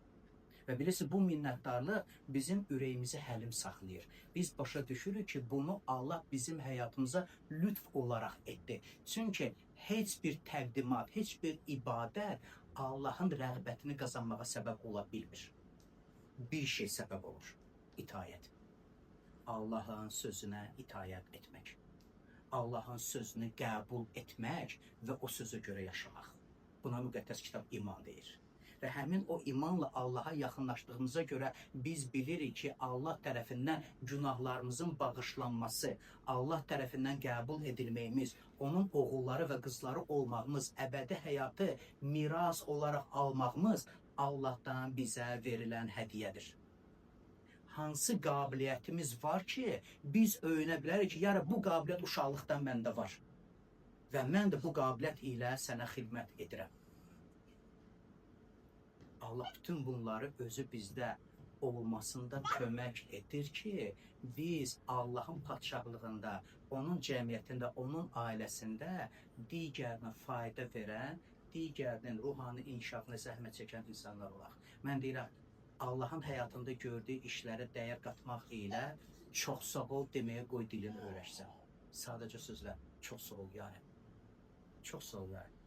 Və bilirsiniz, bu minnətdarlıq bizim ürəyimizi həlim saxlayır. Biz başa düşürük ki, bunu Allah bizim həyatımıza lütf olaraq etdi. Çünki heç bir təqdimat, heç bir ibadət Allahın rəğbətini qazanmağa səbəb ola bilmir. Bir şey səbəb olur. İtaət. Allahın sözünə itayət etmək. Allahın sözünü qəbul etmək və o sözə görə yaşamaq. Buna müqəddəs kitab iman deyir. Və həmin o imanla Allaha yaxınlaşdığımıza görə biz bilirik ki, Allah tərəfindən günahlarımızın bağışlanması, Allah tərəfindən qəbul edilməyimiz, onun oğulları və qızları olmağımız, əbədi həyatı miras olaraq almağımız Allahdan bizə verilən hədiyyədir. Hansı qabiliyyətimiz var ki, biz öyünə bilərik ki, yara bu qabiliyyət uşaqlıqdan məndə var və mən də bu qabiliyyət ilə sənə xidmət edirəm. Allah bütün bunları özü bizdə olmasında kömək edir ki, biz Allahın padşahlığında, onun cəmiyyətində, onun ailəsində digərinə fayda verən, digərinin ruhani inkişafına zəhmət çəkən insanlar olaq. Mən deyirəm, Allahın həyatında gördüyü işlərə dəyər qatmaq ilə çox sağ ol deməyə qoy dilini öyrəşsən. Sadəcə sözlə, çox sağ ol yəni. Çox sağ ol yəni.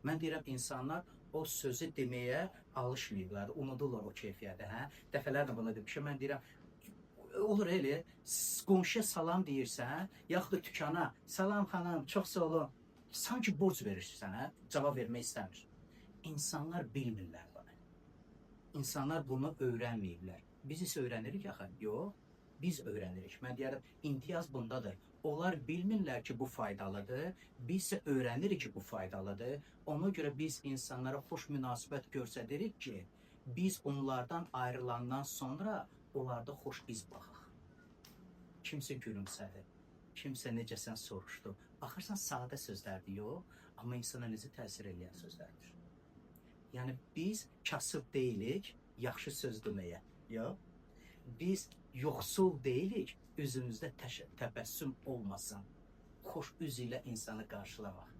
Mən deyirəm, insanlar o sözü deməyə alışmayıblar, unudurlar o keyfiyyəti. Dəfələrlə buna demişəm, mən deyirəm, olur elə, qonşuya salam deyirsən, yaxud da tükana, salam xanım, çox sağ olun, sanki borc verirsən, cavab vermək istəmir. İnsanlar bilmirlər bunu. İnsanlar bunu öyrənməyiblər. Biz isə öyrənirik axı, yox, biz öyrənirik. Mən deyirəm, imtiyaz bundadır. Onlar bilmirlər ki, bu faydalıdır. Biz isə öyrənirik ki, bu faydalıdır. Ona görə biz insanlara xoş münasibət göstəririk ki, biz onlardan ayrılandan sonra onlarda xoş iz baxaq. Kimsə gülümsədi, kimsə necəsən soruşdu. Baxırsan, sadə sözlərdir, yox, amma insana necə təsir edən sözlərdir. Yəni, biz kasıb deyilik, yaxşı söz deməyə, yox. Biz yoxsul deyilik, üzümüzdə təbəssüm olmasın. Xoş üz ilə insanı qarşılamaq.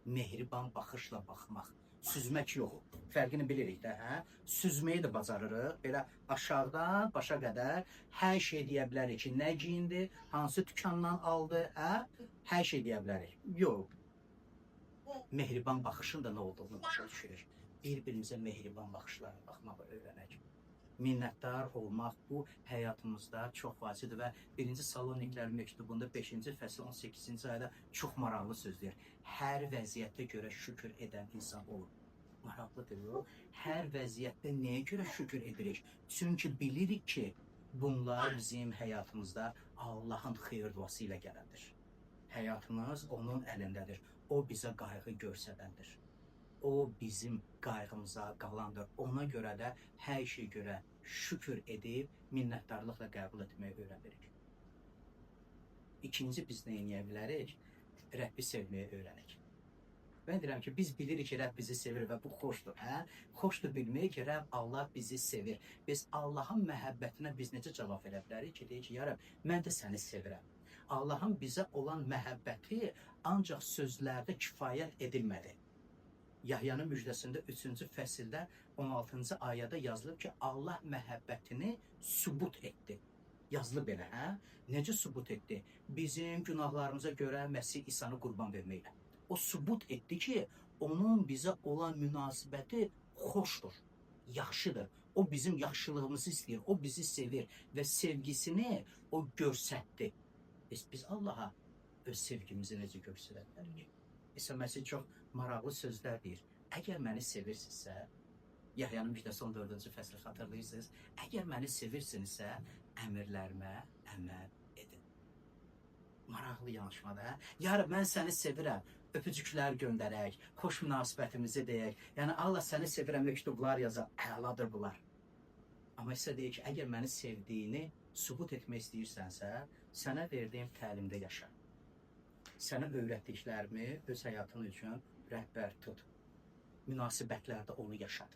Mehriban baxışla baxmaq. Süzmək yox. Fərqini bilirik də, hə? Süzməyi də bacarırıq. Belə aşağıdan başa qədər hər şey deyə bilərik ki, nə giyindi, hansı dükandan aldı, hə? Hər şey deyə bilərik. Yox. Mehriban baxışın da nə olduğunu başa düşürük. Bir-birimizə mehriban baxışlarla baxmağı öyrənək. Minnətdar olmaq bu həyatımızda çox vacibdir və 1-ci Saloniklər məktubunda 5-ci fəsil 18-ci ayda çox maraqlı söz deyir. Hər vəziyyətə görə şükür edən insan olur. Maraqlıdır, yox? Hər vəziyyətdə nəyə görə şükür edirik? Çünki bilirik ki, bunlar bizim həyatımızda Allahın xeyir duası ilə gələndir. Həyatımız onun əlindədir. O bizə qayğı göstərəndir. O bizim qayğımıza qalandır. Ona görə də hər şey görə şükür edib, minnətdarlıqla qəbul etməyi öyrənirik. İkinci biz nə edə bilərik? Rəbbi sevməyi öyrənik. Mən deyirəm ki, biz bilirik ki, Rəbb bizi sevir və bu xoşdur. Xoşdur bilmək ki, Rəbb Allah bizi sevir. Biz Allahın məhəbbətinə biz necə cavab verə bilərik ki, deyək ki, ya Rəbb, mən də səni sevirəm. Allahın bizə olan məhəbbəti ancaq sözlərdə kifayət edilmədi. Yahyanın müjdəsində 3-cü fəsildə 16-cı ayədə yazılıb ki, Allah məhəbbətini sübut etdi. Yazılıb belə, hə? Necə sübut etdi? Bizim günahlarımıza görə Məsih İsa'nı qurban verməklə. O sübut etdi ki, onun bizə olan münasibəti xoşdur, yaxşıdır. O bizim yaxşılığımızı istəyir, o bizi sevir və sevgisini o göstərdi. Biz Allaha öz sevgimizi necə göstərə bilərik? İsa Məsih çox maraqlı sözlər deyir. Əgər məni sevirsinizsə, Yahyanın müjdəsi 14-cü fəsli xatırlayırsınız, əgər məni sevirsinizsə, əmrlərimə əməl edin. Maraqlı yanaşmadır, hə? Yarın mən səni sevirəm, öpücüklər göndərək, xoş münasibətimizi deyək. Yəni Allah səni sevirəm, məktublar yazar, əladır bunlar. Amma isə deyir ki, əgər məni sevdiyini sübut etmək istəyirsənsə, sənə verdiyim təlimdə yaşa. Sənə öyrətdiklərimi öz həyatın üçün rəhbər tut. Münasibətlərdə onu yaşat.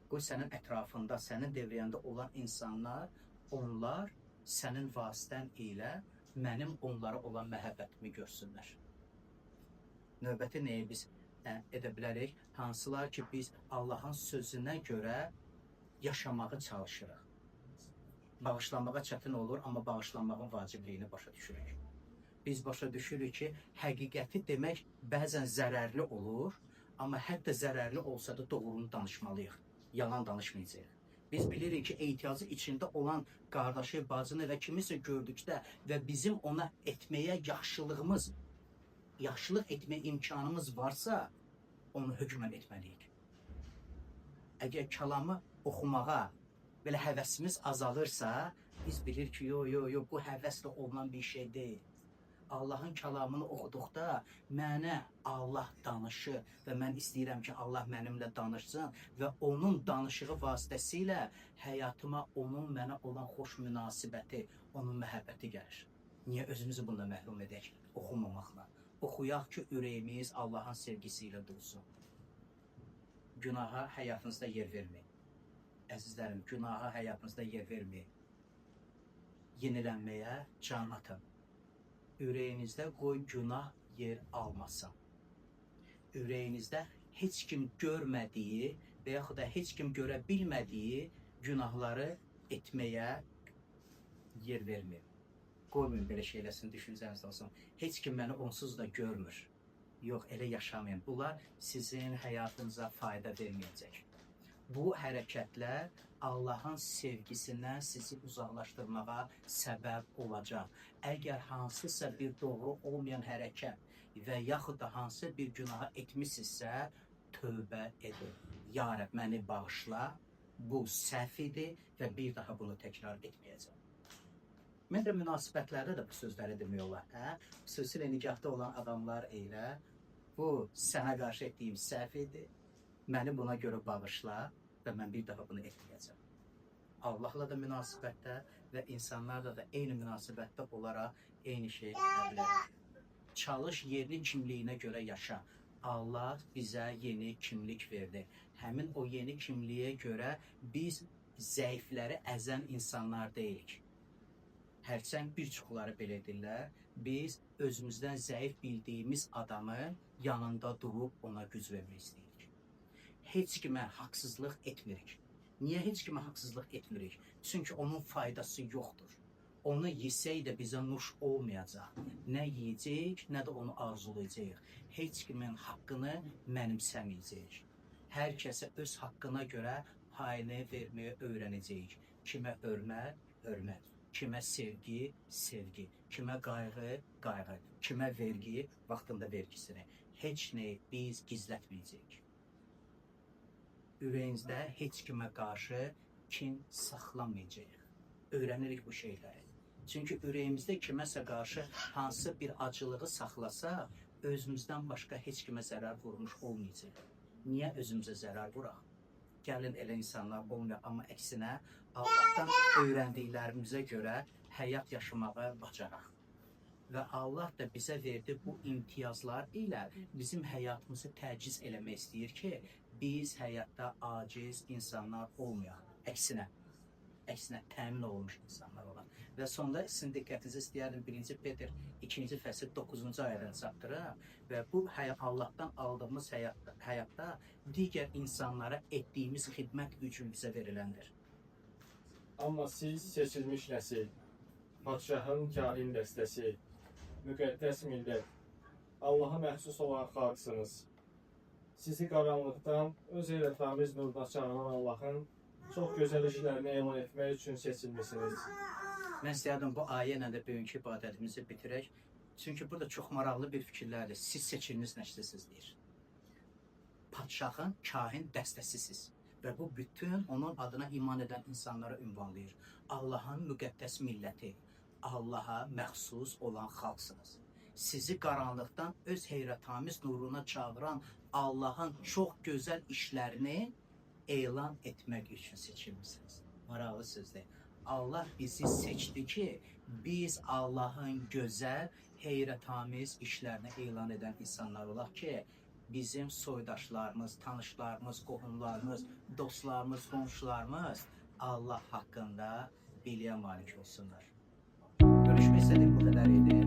Qoy sənin ətrafında, sənin devrəyəndə olan insanlar, onlar sənin vasitən ilə mənim onlara olan məhəbbətimi görsünlər. Növbəti nəyi biz edə bilərik? Hansılar ki, biz Allahın sözünə görə yaşamağı çalışırıq. Bağışlanmağa çətin olur, amma bağışlanmağın vacibliyini başa düşürük. Biz başa düşürük ki, həqiqəti demək bəzən zərərli olur, amma hətta zərərli olsa da doğrunu danışmalıyıq, yalan danışmayacağıq. Biz bilirik ki, ehtiyacı içində olan qardaşı, bacını və kimisə gördükdə və bizim ona etməyə yaxşılığımız, yaxşılıq etməyə imkanımız varsa, onu hökmən etməliyik. Əgər kəlamı oxumağa belə həvəsimiz azalırsa, biz bilir ki, bu həvəslə olunan bir şey deyil. Allahın kəlamını oxuduqda mənə Allah danışır və mən istəyirəm ki, Allah mənimlə danışsın və onun danışığı vasitəsilə həyatıma onun mənə olan xoş münasibəti, onun məhəbbəti gəlir. Niyə özümüzü bununla məhrum edək? Oxumamaqla. Oxuyaq ki, ürəyimiz Allahın sevgisi ilə dolsun. Günaha həyatınızda yer verməyin. Əzizlərim, günaha həyatınızda yer verməyin. Yenilənməyə can atın. Ürəyinizdə qoy günah yer almasın. Ürəyinizdə heç kim görmədiyi və yaxud da heç kim görə bilmədiyi günahları etməyə yer verməyin. Qoymayın belə şeyləsin, düşüncənizdə olsun. Heç kim məni onsuz da görmür. Yox, elə yaşamayın. Bunlar sizin həyatınıza fayda verməyəcək. Bu hərəkətlər Allahın sevgisindən sizi uzaqlaşdırmağa səbəb olacaq. Əgər hansısa bir doğru olmayan hərəkət və yaxud da hansısa bir günaha etmişsinizsə, tövbə edin. Ya Rəbb, məni bağışla, bu səhv idi və bir daha bunu təkrar etməyəcəm. Mən də münasibətlərdə də bu sözləri demək olar. Xüsusilə nikahda olan adamlar elə, bu sənə qarşı etdiyim səhv idi, məni buna görə bağışla və mən bir daha bunu etməyəcəm. Allahla da münasibətdə və insanlarla da eyni münasibətdə olaraq eyni şey edə bilərik. Çalış yerli kimliyinə görə yaşa. Allah bizə yeni kimlik verdi. Həmin o yeni kimliyə görə biz zəifləri əzən insanlar deyilik. Hərçənd bir çoxları belə edirlər, biz özümüzdən zəif bildiyimiz adamın yanında durub ona güc vermək istəyirik. Heç kimə haqsızlıq etmirik. Niyə heç kimə haqsızlıq etmirik? Çünki onun faydası yoxdur. Onu yesək də bizə nuş olmayacaq. Nə yiyəcəyik, nə də onu arzulayacağıq. Heç kimin haqqını mənimsəməyəcəyik. Hər kəsə öz haqqına görə payını verməyə öyrənəcəyik. Kimə hörmət, hörmət. Kimə sevgi, sevgi. Kimə qayğı, qayğı. Kimə vergi, vaxtında vergisini. Heç nəyi biz gizlətməyəcəyik. Ürəyinizdə heç kimə qarşı kin saxlamayacağıq. Öyrənirik bu şeyləri. Çünki ürəyimizdə kiməsə qarşı hansı bir acılığı saxlasa, özümüzdən başqa heç kimə zərər vurmuş olmayacaq. Niyə özümüzə zərər vuraq? Gəlin elə insanlar olmuyor, amma əksinə Allahdan öyrəndiklərimizə görə həyat yaşamağı bacaraq. Və Allah da bizə verdi bu imtiyazlar ilə bizim həyatımızı təciz eləmək istəyir ki, biz həyatda aciz insanlar olmayaq. Əksinə, əksinə təmin olunmuş insanlar olan. Və sonda sizin diqqətinizi istəyərdim 1-ci Peter 2-ci fəsil 9-cu ayədən çatdırım və bu Allahdan aldığımız həyatda digər insanlara etdiyimiz xidmət üçün bizə veriləndir. Amma siz seçilmiş nəsil, padşahın kahin dəstəsi, müqəddəs millət, Allaha məxsus olan xalqsınız. Sizi qaranlıqdan öz heyrətamiz nuruna çağıran Allahın çox gözəl işlərini elan etmək üçün seçilmisiniz. Mən istəyərdim bu ayə ilə də bugünkü ibadətimizi bitirək. Çünki burada çox maraqlı bir fikirlərdir. Siz seçilmiş nəsilsiniz deyir. Padşahın kahin dəstəsisiz. Və bu bütün onun adına iman edən insanlara ünvanlayır. Allahın müqəddəs milləti, Allaha məxsus olan xalqsınız. Sizi qaranlıqdan öz heyrətamiz nuruna çağıran Allahın çox gözəl işlərini elan etmək üçün seçilmisiniz. Maraqlı sözdür. Allah bizi seçdi ki, biz Allahın gözəl, heyrətamiz işlərini elan edən insanlar olaq ki, bizim soydaşlarımız, tanışlarımız, qohumlarımız, dostlarımız, qonşularımız Allah haqqında biliyə malik olsunlar. Görüşmək istədik bu qədər idi.